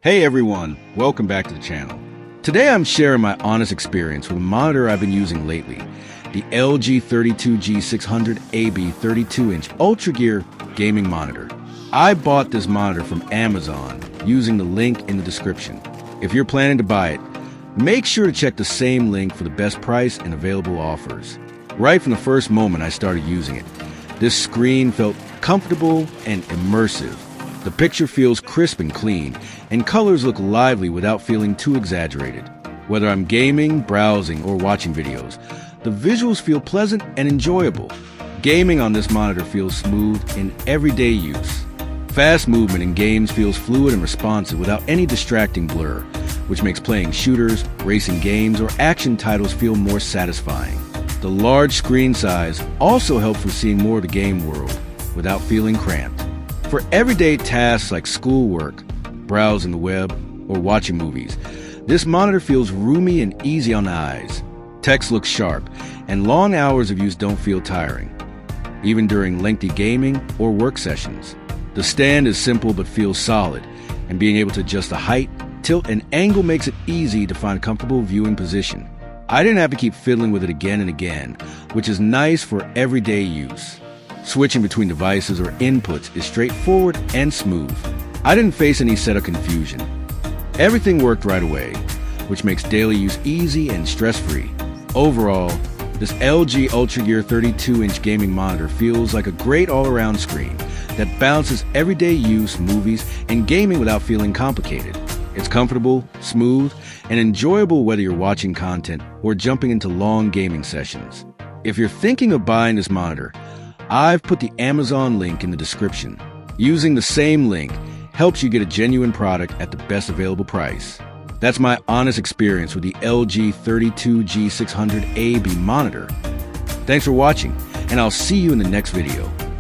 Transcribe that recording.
Hey everyone, welcome back to the channel. Today I'm sharing my honest experience with a monitor I've been using lately, the LG 32G600A-B 32-inch Ultragear gaming monitor. I bought this monitor from Amazon using the link in the description. If you're planning to buy it, make sure to check the same link for the best price and available offers. Right from the first moment I started using it, this screen felt comfortable and immersive. The picture feels crisp and clean, and colors look lively without feeling too exaggerated. Whether I'm gaming, browsing, or watching videos, the visuals feel pleasant and enjoyable. Gaming on this monitor feels smooth in everyday use. Fast movement in games feels fluid and responsive without any distracting blur, which makes playing shooters, racing games, or action titles feel more satisfying. The large screen size also helps with seeing more of the game world without feeling cramped. For everyday tasks like schoolwork, browsing the web, or watching movies, this monitor feels roomy and easy on the eyes. Text looks sharp, and long hours of use don't feel tiring, even during lengthy gaming or work sessions. The stand is simple but feels solid, and being able to adjust the height, tilt, and angle makes it easy to find a comfortable viewing position. I didn't have to keep fiddling with it again and again, which is nice for everyday use. Switching between devices or inputs is straightforward and smooth. I didn't face any setup confusion. Everything worked right away, which makes daily use easy and stress-free. Overall, this LG Ultragear 32-inch gaming monitor feels like a great all-around screen that balances everyday use, movies, and gaming without feeling complicated. It's comfortable, smooth, and enjoyable whether you're watching content or jumping into long gaming sessions. If you're thinking of buying this monitor, I've put the Amazon link in the description. Using the same link helps you get a genuine product at the best available price. That's my honest experience with the LG 32G600A-B monitor. Thanks for watching, and I'll see you in the next video.